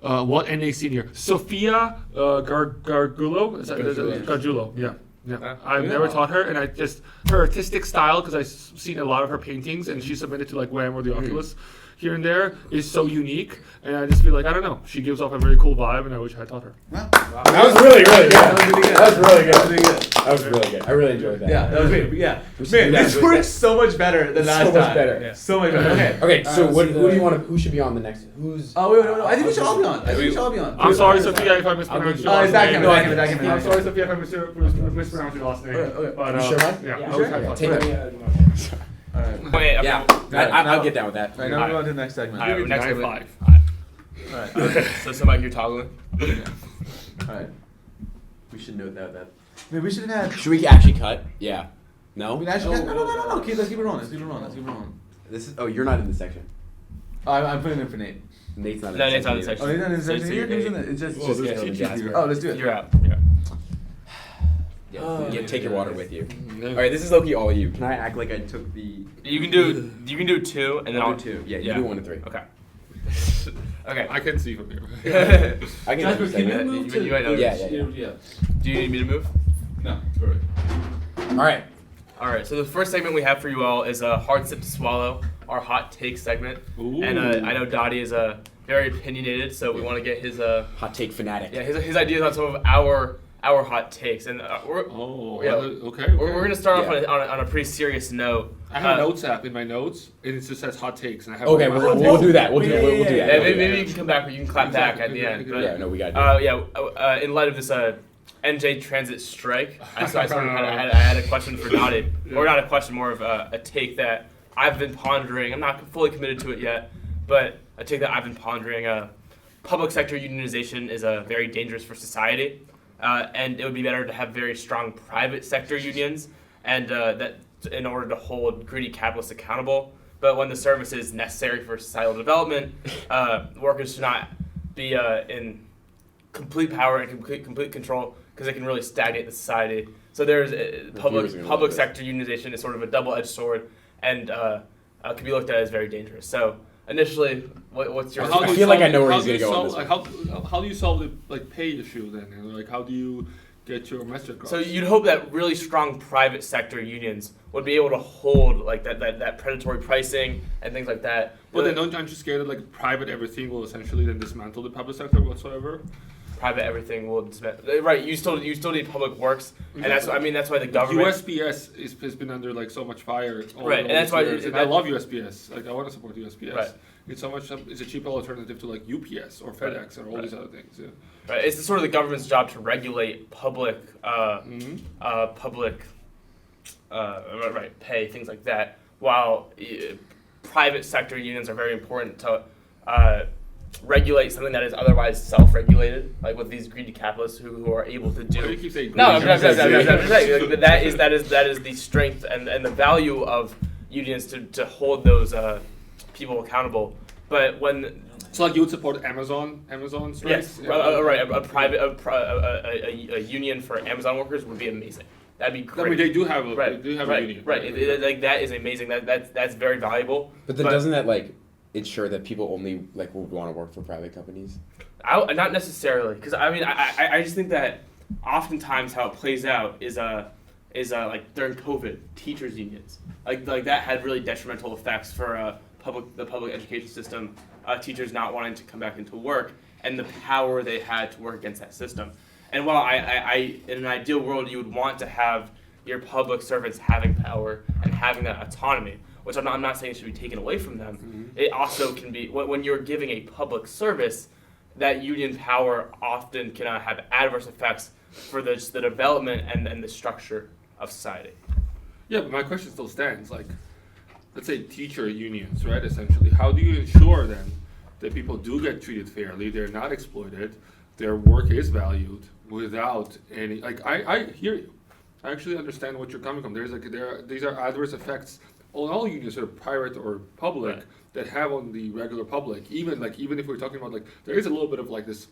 What NA senior? Sophia Gargulo? Is that Gargiulo. Gargiulo? Yeah. Yeah. I've Yeah. never taught her, and I just her artistic style because I've seen a lot of her paintings, and she submitted to like Wham or the Oculus here and there is so unique, and I just feel like I don't know. She gives off a very cool vibe, and I wish I taught her. Well, That was really, really good. that was really good. That was really good. That was really good. That was really good. I really enjoyed that. Yeah, that was great. Yeah. We should do Man, that. this works so much better than So last much time. better. Yeah. So much better. Okay. Okay, so Alright, what, so who do you the- want to? Who should be on the next? Who's? Oh wait. I think we should all be on. I think we should all be on. I'm sorry, Sophia, if I mispronounced your It's last name. back in. I'm sorry, Sophia, if I mispronounced your last name. Okay. But, You sure, Mike? Yeah, Yeah, I sure. wish I taught Take her. it. All right. Wait, Yeah, I'll get down with that. All right. Now we go on to the next segment. All right, next Nine, segment. five. All right. So Mike, you're toggling. All right. We should note that. Maybe we should have had. Should we actually cut? Yeah. No. We actually no. Okay, let's keep it rolling. Let's keep it rolling. This is. Oh, you're not in the section. Oh, I'm putting it in for Nate. Nate's not in No, the Nate's not in the section. Oh, section. Nate, So it's you're Nate. eight. It's just. Whoa, there's just cheat cheat here. Oh, let's do it. You're out. Yeah. Yeah. Yeah, take your water with you. Mm-hmm. All right, this is Loki. All you. Can I act like I took the? You can do two, and then I'll I'll do two. Yeah, you Yeah. do 1 to 3. Okay. Okay. I can see from here. I can Jasper, understand can that. you move You might know. Yeah. Do you need me to move? No, perfect. All right. All right. So the first segment we have for you all is a hard sip to swallow, our hot take segment. Ooh. And I know Dati is very opinionated, so we want to get his Hot take fanatic. his ideas on some of our hot takes, and Oh, Yeah. okay. we're gonna start Yeah. off on a pretty serious note. I have a notes app in my notes, and it just says hot takes, and I have. Okay, all my we'll, hot we'll takes. do that. We'll do that. We'll do Yeah, that. maybe you can come back, or you can clap back at the end. But, Yeah, no, we got to do it. in light of this NJ Transit strike, I sort of had a question for Dottie, or not a question, more of a take that I've been pondering. I'm not fully committed to it yet, but a take that I've been pondering. Public sector unionization is very dangerous for society, and it would be better to have very strong private sector unions, and that in order to hold greedy capitalists accountable. But when the service is necessary for societal development, workers should not be in complete power and complete control, because it can really stagnate the society. So there's viewers are public gonna love this. sector unionization is sort of a double-edged sword, and can be looked at as very dangerous. So initially, what's your? How do I you feel like I solve- know where how he's do you gonna go on solve- this like, how do you solve the like pay issue then? And, like how do you get your message across? So you'd hope that really strong private sector unions would be able to hold like that predatory pricing and things like that. But then aren't you scared that like private everything will essentially then dismantle the public sector whatsoever? Private everything will right. You still need public works, and that's why the government. USPS has been under like so much fire. Right, and that's why and I love USPS. Like I want to support USPS. Right. It's so much. It's a cheaper alternative to like UPS or FedEx or all these other things. Yeah. Right, it's sort of the government's job to regulate public pay, things like that. While private sector unions are very important to regulate something that is otherwise self-regulated, like with these greedy capitalists who are able to do. Why do you keep saying No, I'm greedy? just saying like, that is the strength and the value of unions to hold those people accountable. But when So like you would support Amazon strikes? yes, right, a union for Amazon workers would be amazing. That'd be great. I mean, they do have a Right, they do have right, a union. right. Like that is amazing. That's very valuable. But then doesn't that like ensure that people only like would want to work for private companies? Not necessarily, because I mean I just think that oftentimes how it plays out is like during COVID, teachers unions like that had really detrimental effects for the public education system. Teachers not wanting to come back into work and the power they had to work against that system. And while I in an ideal world you would want to have your public servants having power and having that autonomy, which I'm not saying it should be taken away from them. Mm-hmm. It also can be when you're giving a public service, that union power often can have adverse effects for the development and the structure of society. Yeah, but my question still stands. Like, let's say teacher unions, right? Essentially, how do you ensure then that people do get treated fairly? They're not exploited. Their work is valued without any. Like, I hear you. I actually understand what you're coming from. These are adverse effects on all unions, whether private or public, Right. that have on the regular public. Even if we're talking about like, there is a little bit of like this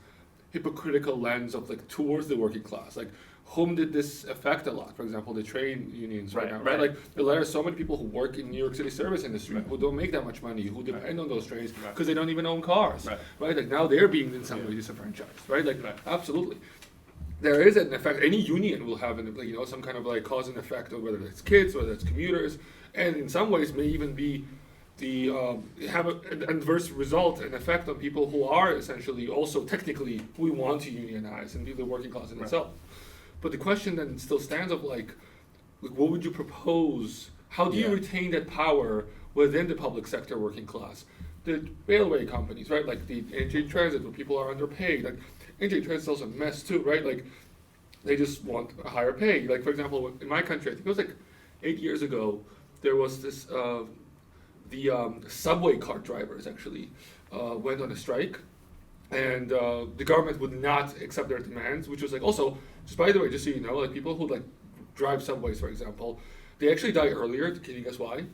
hypocritical lens of like towards the working class. Like, whom did this affect a lot? For example, the train unions right now, right? Like, there are so many people who work in New York City service industry who don't make that much money, who depend on those trains because they don't even own cars, right? Like, now they're being in some way disenfranchised, right? Like, absolutely. There is an effect. Any union will have some kind of like cause and effect on whether it's kids, whether it's commuters, and in some ways may even be have an adverse result and effect on people who are essentially also technically who we want to unionize and be the working class in itself. But the question then still stands of like what would you propose? How do you retain that power within the public sector working class? The railway companies, right? Like the NJ Transit, where people are underpaid. Like NJ Transit is also a mess too, right? Like they just want a higher pay. Like for example, in my country, I think it was like 8 years ago, there was this the subway cart drivers actually went on a strike, and the government would not accept their demands, which was like also, just by the way, just so you know, like people who like drive subways, for example, they actually die earlier. Can you guess why?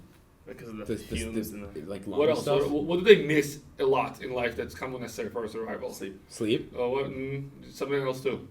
Because of the fumes and the like What else? stuff? What do they miss a lot in life that's kind of necessary for survival? Sleep? Something else too.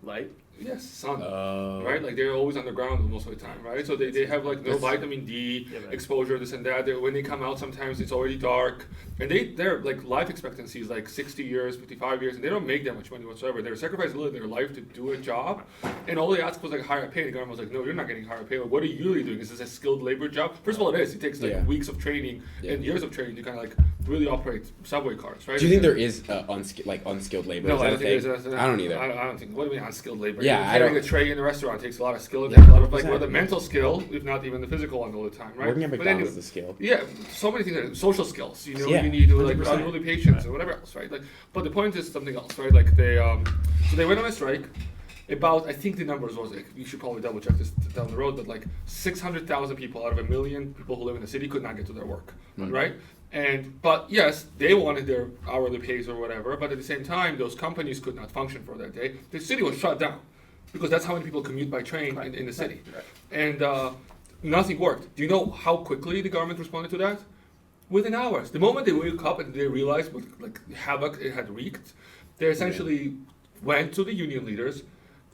light. Yes, sun. Oh. Right? Like they're always underground most of the time, right? So they have like no vitamin D exposure, this and that. When they come out, sometimes it's already dark, and their like life expectancy is like 60 years, 55 years, and they don't make that much money whatsoever. They're sacrificing their life to do a job, and all they asked was like higher pay. The government was like, no, you're not getting higher pay. Like, what are you really doing? Is this a skilled labor job? First of all, it is. It takes like weeks of training and years of training to kind of like really operate subway cars, right? Do you think there is unskilled labor? No, Is I that don't a think thing? there's. I don't either. I don't think. What do you mean unskilled labor? Yeah, I carrying don't- a tray in a restaurant takes a lot of skill. It takes a lot of like the 100%. mental skill, if not even the physical one all the time, right? Working at But McDonald's anyway, is a skill. yeah, so many things. Social skills, you know, Yeah, you need to like 100%. unruly patience and whatever else, right? Like, but the point is something else, right? Like they, so they went on a strike. About, I think the numbers was like, you should probably double check this down the road, but like 600,000 people out of 1 million people who live in the city could not get to their work, right? But yes, they wanted their hourly pays or whatever, but at the same time, those companies could not function for that day. The city was shut down because that's how many people commute by train in the city. And nothing worked. Do you know how quickly the government responded to that? Within hours. The moment they woke up and they realized what like havoc it had wreaked, they essentially went to the union leaders,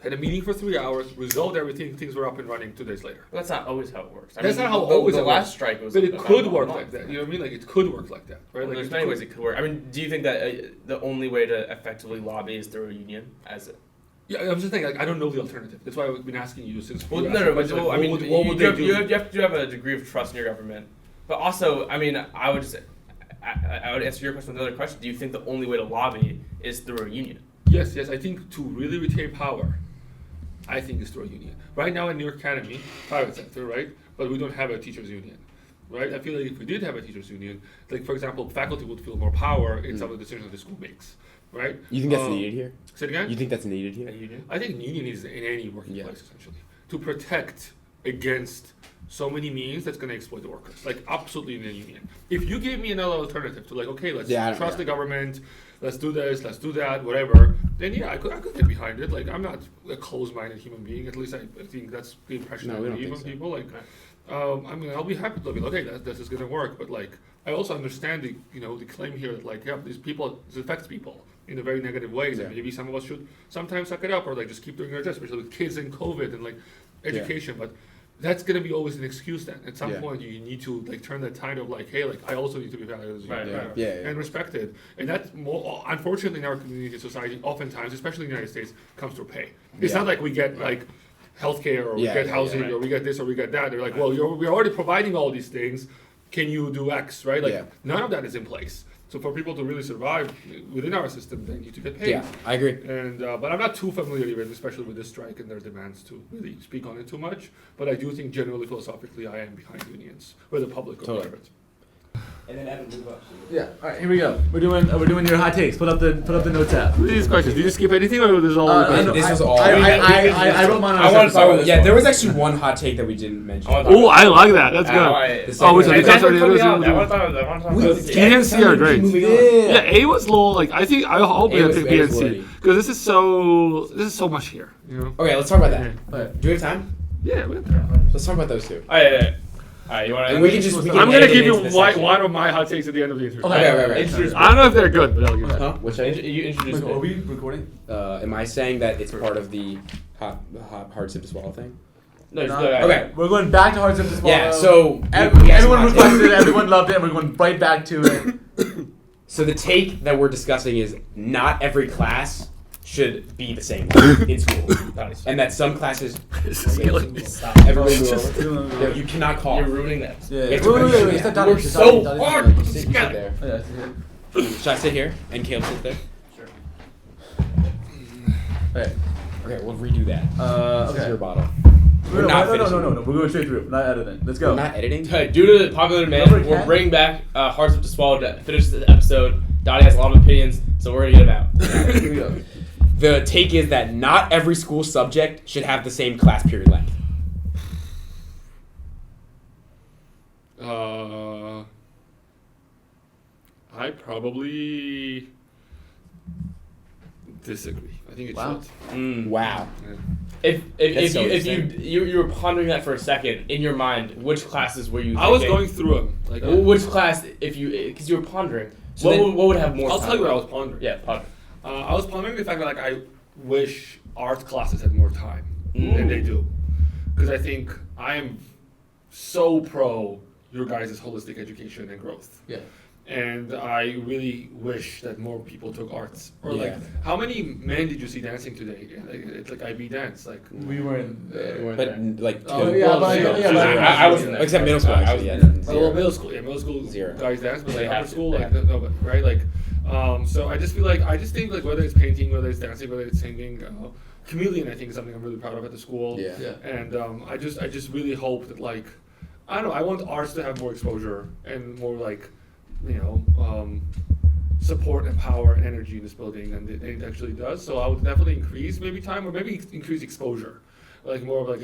had a meeting for 3 hours, resolved everything, things were up and running 2 days later. But that's not always how it works. That's not how always the it last works. strike was. But it about could a work month. like that. You know what I mean? Like it could work like that, right? Well, Like there's it many could- ways it could work. I mean, do you think that the only way to effectively lobby is through a union? Yeah, I'm just saying. Like I don't know the alternative. That's why I've been asking you since. Well, you no, asked no, the but question, well, I mean, what would they do? you have to have a degree of trust in your government. But also, I mean, I would answer your question with another question. Do you think the only way to lobby is through a union? Yes. I think to really retain power, I think is through a union. Right now in New York Academy, private sector, right? But we don't have a teachers union, right? I feel like if we did have a teachers union, like for example, faculty would feel more power in some of the decisions the school makes, right? You think that's needed here? Say it again? You think that's needed here? A union? I think union is in any working Yeah. place essentially to protect against so many means that's going to exploit the workers. Like, absolutely in any mean. If you gave me another alternative to, like, okay, let's trust the government, let's do this, let's do that, whatever, then I could get behind it. Like, I'm not a closed-minded human being. At least I think that's the impression I leave on people. Like, I mean, I'll be happy to look at, okay, this is going to work. But, like, I also understand the claim here that, like, yeah, this affects people in a very negative ways. And maybe some of us should sometimes suck it up or, like, just keep doing our job, especially with kids and COVID and, like, education. But that's going to be always an excuse then. At some point, you need to, like, turn the tide of, like, hey, like, I also need to be valued as and respected. And that's more, unfortunately, in our community and society, oftentimes, especially in the United States, comes through pay. It's not like we get, like, healthcare or we get housing or we get this or we get that. They're like, well, we're already providing all these things. Can you do X, right? Like, none of that is in place. So for people to really survive within our system, they need to get paid. Yeah, I agree. And but I'm not too familiar with, especially with this strike and their demands, to really speak on it too much. But I do think generally, philosophically, I am behind unions, whether public or private. And then Evan, move up. Yeah. All right. Here we go. We're doing your hot takes. Put up the notes app. These questions. Did you skip anything, or was this all? This was all. I wrote mine. I want to start with. Yeah, there was actually one hot take that we didn't mention. Oh, I like that. Let's go. Which one? B and C are great. Yeah, A was low. Like, I think I hope we pick B and C because this is so much here. You know. Okay, let's talk about that. Do we have time? Yeah, we have time. Let's talk about those two. Alright, you want to? And we can just. I'm gonna give you one of my hot takes at the end of the interview. Okay. I don't know if they're good, but I'll give you that. Which You introduce me. Are we recording? am I saying that it's part of the hard sip to swallow thing? No, Okay. We're going back to hard sip to swallow. Yeah. So everyone requested it. Everyone loved it. And we're going right back to it. So the take that we're discussing is not every class should be the same in school, and that some classes. Stop. Everybody move over. No, you cannot call. You're ruining that. Wait. We're so hard. Sit together. Should I sit here and Caleb sit there? Sure. Okay, we'll redo that. This is your bottle. No. We're going straight through. Not editing. Let's go. We're not editing. Okay, due to popular demand, we're bringing back Hard Sip to Swallow to finish the episode. Dottie has a lot of opinions, so we're gonna get them out. Here we go. The take is that not every school subject should have the same class period length. I probably disagree. I think it should. Wow. If you were pondering that for a second in your mind, which classes were you thinking? I was going through them. Like, which class, because you were pondering, so what would have more I'll time? tell you what I was pondering. Yeah, ponder. I was pondering the fact that, like, I wish art classes had more time than they do. Because I think I am so pro your guys' holistic education and growth. Yeah. And I really wish that more people took arts. Or Yeah. like, how many men did you see dancing today? Like, it's like IB dance. Like, We weren't there. But like, I wasn't there. except middle school. Actually, yeah. well, middle school. Yeah, middle school Zero. guys dance, but They like have upper to, school, they like have to. no, but right, like, so I just feel like I just think like whether it's painting, whether it's dancing, whether it's singing, chameleon, I think is something I'm really proud of at the school. Yeah. And I just really hope that, like, I don't know, I want arts to have more exposure and more, like, support and power and energy in this building than it actually does. So I would definitely increase maybe time, or maybe increase exposure, like more of like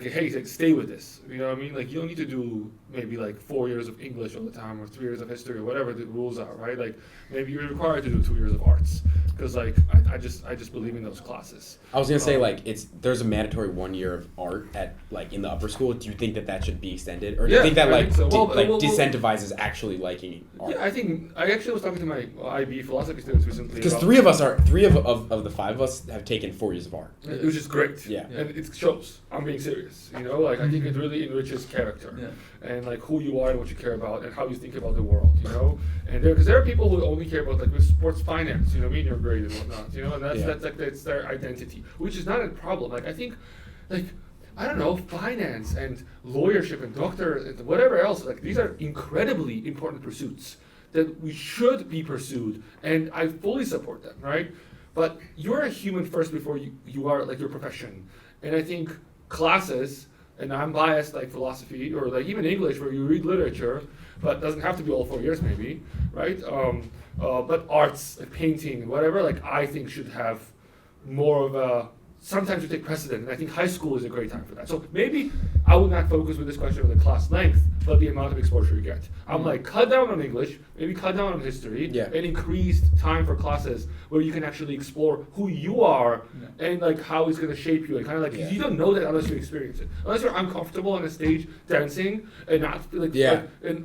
hey, like, stay with this. You know what I mean? Like, you don't need to do maybe like 4 years of English all the time or 3 years of history or whatever the rules are, right? Like, maybe you're required to do 2 years of arts because, like, I just believe in those classes. I was gonna say, like, there's a mandatory 1 year of art at, like, in the upper school. Do you think that should be extended, or do you think that, like, so. disincentivizes actually liking art? Yeah, I actually was talking to my IB philosophy students recently. Because three of the 5 of us have taken 4 years of art. Which is great. Yeah. And it shows. I'm being serious. Like, I think it really enriches character. Yeah. And, like, who you are and what you care about and how you think about the world, And because there are people who only care about, like, with sports finance, your grade and whatnot, and that's their identity, which is not a problem. Like, I think, like, I don't know, finance and lawyership and doctor and whatever else, like, these are incredibly important pursuits that we should be pursued, and I fully support them, right? But you're a human first before you are, like, your profession. And I think classes, and I'm biased, like philosophy or like even English, where you read literature, but it doesn't have to be all 4 years maybe, right? But arts, like painting and whatever, like, I think should have more of a sometimes you take precedent, and I think high school is a great time for that. So maybe I would not focus with this question of the class length, but the amount of exposure you get. I'm like, cut down on English, maybe cut down on history, and increase time for classes where you can actually explore who you are and like how it's going to shape you. And kind of like, you don't know that unless you experience it. Unless you're uncomfortable on a stage dancing and not like, you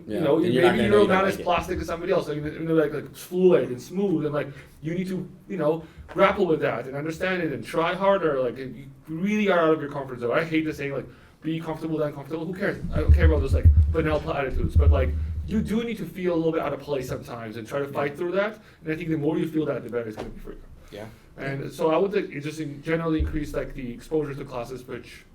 know, maybe you're not as plastic as somebody else. Like, you know, like fluid and smooth, and like you need to, you know, grapple with that and understand it and try harder. Like you really are out of your comfort zone. I hate the saying like be comfortable with uncomfortable. Who cares? I don't care about those like banal platitudes, but like you do need to feel a little bit out of place sometimes and try to fight through that. And I think the more you feel that, the better it's going to be for you. Yeah. And so I would think it just generally increase like the exposure to classes which,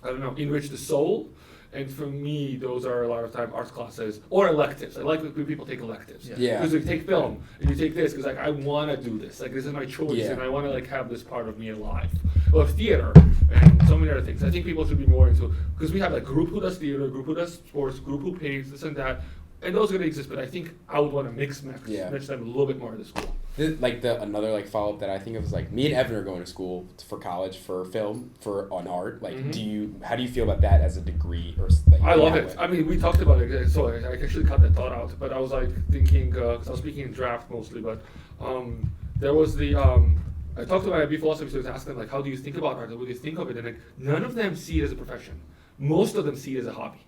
I don't know, enrich the soul. And for me, those are a lot of time arts classes or electives. I like when people take electives. Because you take film and you take this because like I want to do this. Like this is my choice and I want to like have this part of me alive. Or theater and so many other things. I think people should be more into, because we have a group who does theater, group who does sports, group who paints, this and that. And those are going to exist, but I think I would want to mix them a little bit more in the school. Another like follow up that I think of is like me and Evan are going to school for college for film on art. Like, how do you feel about that as a degree or? Like, I love it. I mean, we talked about it, so I actually cut that thought out. But I was like thinking, because I was speaking in draft mostly, but there was the. I talked to my IB philosophy students, asking them like, how do you think about art? What do you think of it? And like, none of them see it as a profession. Most of them see it as a hobby.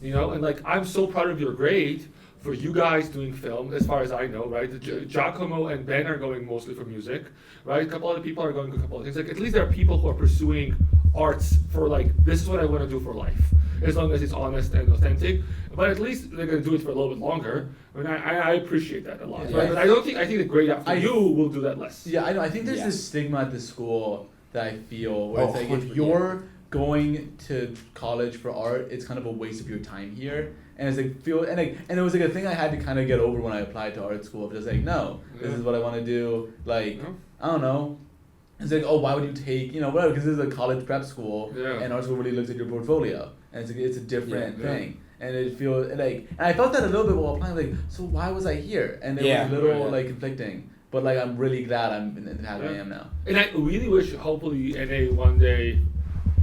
You know, and like I'm so proud of your grade for you guys doing film, as far as I know, right? Giacomo and Ben are going mostly for music, right? A couple other people are going to a couple of things. Like at least there are people who are pursuing arts for like, this is what I want to do for life, as long as it's honest and authentic. But at least they're going to do it for a little bit longer. I mean, I appreciate that a lot. Right? But I think the grade after you will do that less. Yeah, I know. I think there's this stigma at the school that I feel where it's like if you're going to college for art, it's kind of a waste of your time here. And it's like and it was like a thing I had to kind of get over when I applied to art school. Just like, no, this is what I want to do. Like, I don't know. It's like, oh, why would you take, you know, whatever? Because this is a college prep school, and art school really looks at your portfolio, and it's a different thing. And it feels like, and I felt that a little bit while applying. Like, so why was I here? And it was a little like conflicting. But like, I'm really glad I'm in the time I am now. And I really wish, hopefully, NA one day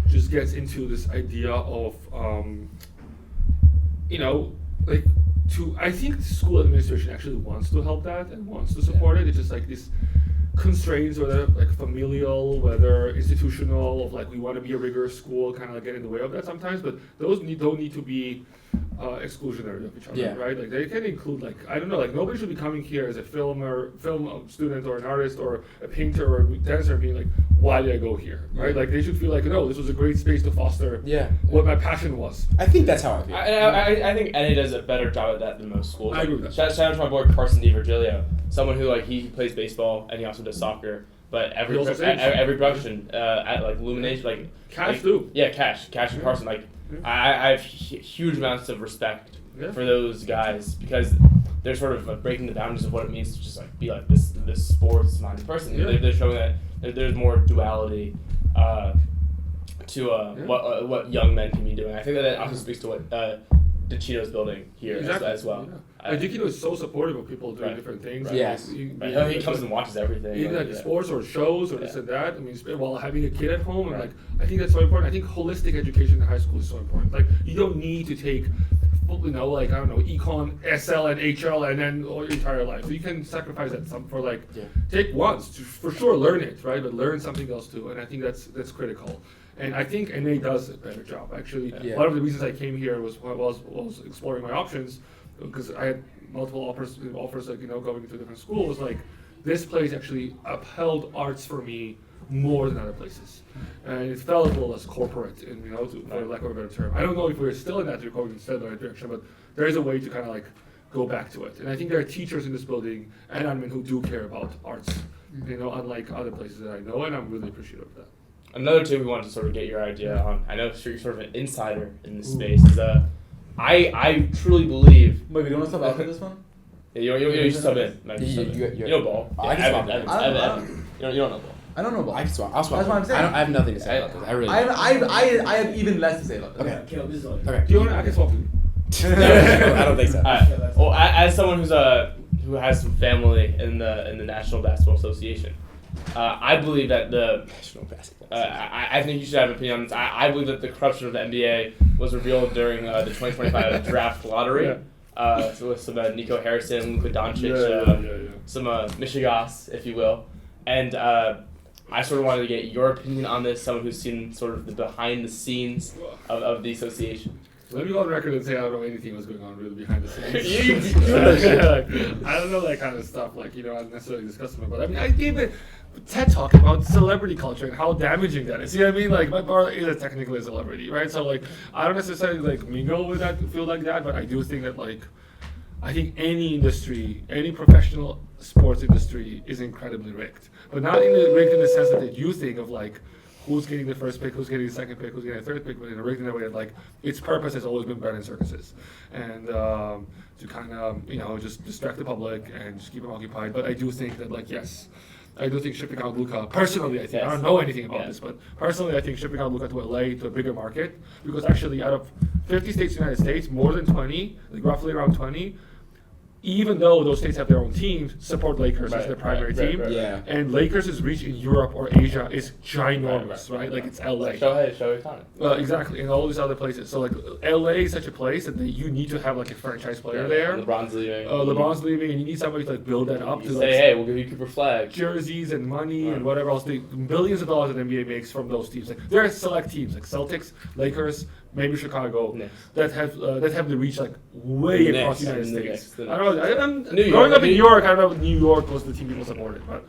just gets into this idea of, you know, like I think school administration actually wants to help that and wants to support it. It's just like this constraints, whether like familial, whether institutional, of like we want to be a rigorous school, kind of like get in the way of that sometimes. But those don't need to be exclusionary of each other, right? Like they can include like, I don't know, like nobody should be coming here as a film student or an artist or a painter or a dancer being like, why did I go here, right? Like they should feel like, no, this was a great space to foster what my passion was. I think that's how I feel. I think NA does a better job at that than most schools. I agree with that. Shout out to my boy Carson DiVirgilio, someone who like he plays baseball and he also does soccer. But every production at like Illumination, like Cash too. Yeah, Cash and Carson. Like I have huge amounts of respect for those guys because they're sort of like breaking the boundaries of what it means to just like be like this sports minded person. They're showing that there's more duality to what young men can be doing. I think that also speaks to what DeCito's building here as well. DeCito is so supportive of people doing different things. Right. Yes. He comes and watches everything. Even like sports or shows or this and that. I mean, while having a kid at home, and like I think that's so important. I think holistic education in high school is so important. Like you don't need to take, you know, like I don't know, econ, SL, and HL, and then all your entire life. So you can sacrifice that for like take once to for sure learn it, right? But learn something else too. And I think that's critical. And I think NA does a better job. Actually, one of the reasons I came here was exploring my options, because I had multiple offers like, you know, going to different schools. Like this place actually upheld arts for me more than other places, and it felt a little less corporate, and you know, for lack of a better term. I don't know if we're still in that going in the right direction, but there is a way to kind of like go back to it. And I think there are teachers in this building and admin who do care about arts, you know, unlike other places that I know, and I'm really appreciative of that. Another thing we wanted to sort of get your idea on, I know you're sort of an insider in this space, is I truly believe... Wait, you want to sub out for this one? Yeah, you should sub in. You know ball. I can swap in. You don't know ball. I don't know ball. I can swap. I'll swap. That's what I'm saying. I have nothing to say about this. I really I have even less to say about this. Okay. Caleb, this is all Okay. Do you want to? I can swap you. I don't think so. Well, as someone who has some family in the National Basketball Association, I believe that the National basketball. I think you should have an opinion on this. I believe that the corruption of the NBA was revealed during the 2025 draft lottery. So with some Nico Harrison, Luka Doncic, some Michigas, if you will. And I sort of wanted to get your opinion on this, someone who's seen sort of the behind the scenes of the association. Let me go on record and say I don't know anything was going on really behind the scenes. I don't know that kind of stuff, like, you know, I don't necessarily discuss it, but I mean, I gave a TED talk about celebrity culture and how damaging that is. You know what I mean? Like, my brother is technically a celebrity, right? So, like, I don't necessarily, like, mingle with that, feel like that, but I do think that, like, I think any industry, any professional sports industry is incredibly rigged. But not rigged in the sense that you think of, like, who's getting the first pick, who's getting the second pick, who's getting the third pick, but in a rigged in a way that, like, its purpose has always been bred in circuses. And to kind of, you know, just distract the public and just keep them occupied. But I do think that, like, yes, I do think shipping out Luka, personally, I think, I don't know anything about this, but personally, I think shipping out Luka to LA, to a bigger market, because actually out of 50 states in the United States, more than 20, like roughly around 20, even though those states have their own teams, support Lakers as their primary team. Yeah. And Lakers' reach in Europe or Asia is ginormous, right? Like, it's LA. Shohei Ohtani. Exactly, and all these other places. So, like, LA is such a place that you need to have, like, a franchise player there. LeBron's leaving. LeBron's leaving, and you need somebody to, like, build that up. You to say, like, hey, we'll give you Cooper Flag. Jerseys and money and whatever else. Billions of dollars that NBA makes from those teams. Like, there are select teams, like Celtics, Lakers, maybe Chicago, that have the reach, like, way across the United States. I don't know. Growing up in New York, I don't know if New York was the team people supported, but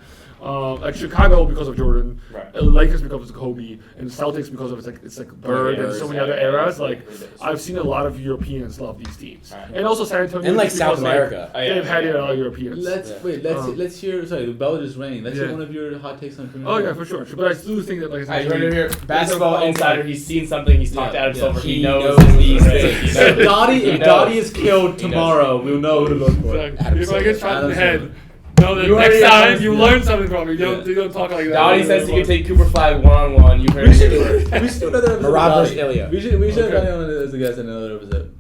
like Chicago because of Jordan, Lakers because of Kobe, and Celtics because of it's like Bird and so many other eras. Like, I've seen a lot of Europeans love these teams, and also San Antonio and, like, because, South America. They've had a lot of Europeans. Let's hear. Sorry, the bell is ringing. Let's hear one of your hot takes on criminal. Oh yeah, for sure. But I still think that, like, you heard it here. Basketball insider. He's seen something. He's talked out himself. He knows these things. If Dati is killed tomorrow, we'll know who to look for. If I get shot in the head, know that next time you learn something from me. You don't talk like that. Dati says he can take Cooper Flag one-on-one. You heard it here. We should do another episode. Marab versus Ilya. We should have Dati on as a guest in another episode.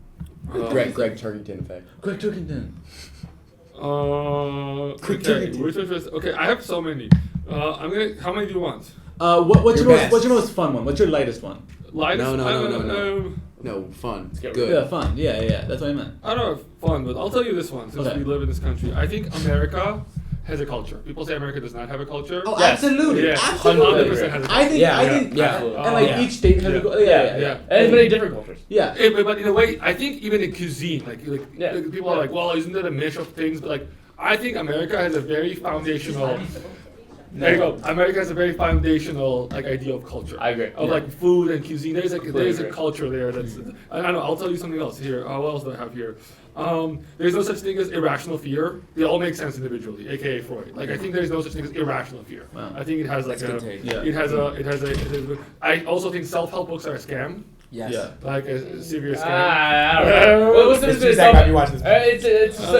Greg Turkington effect. Greg Turkington. Okay, I have so many. I'm gonna. How many do you want? What's your most fun one? What's your lightest one? Lightest? No, fun. Good. Yeah, fun. Yeah. That's what I meant. I don't know, fun, but I'll tell you this one, since we live in this country. I think America has a culture. People say America does not have a culture. Oh, absolutely. Yeah, absolutely. 100% has a culture. I think, and like each state has a culture. Yeah. And there's many different cultures. Yeah. But in a way, I think even in cuisine, like people are like, well, isn't that a mish of things? But, like, I think America has a very foundational. There you go. America has a very foundational, like, idea of culture. I agree. Of like food and cuisine. There's a culture there that's. I don't know. I'll tell you something else here. What else do I have here? There's no such thing as irrational fear. They all make sense individually, aka Freud. Like, I think there's no such thing as irrational fear. Wow. I think it has like I also think self-help books are a scam. Yes. Yeah. Like a serious scam. I don't know. What's the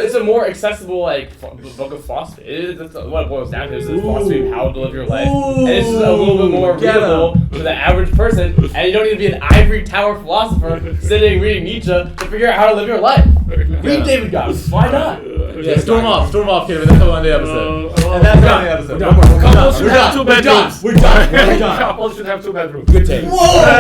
it's a more accessible, like, book of philosophy. That's what it boils down to. Is the philosophy of how to live your life, and it's just a little bit more readable to the average person. And you don't need to be an ivory tower philosopher sitting reading Nietzsche to figure out how to live your life. Read David Goggins. Why not? Yeah, storm off, Kevin. That's the one day episode. And that's the episode. Couples should have 2 bedrooms. We're done. Couples should have 2 bedrooms. Good take. Whoa!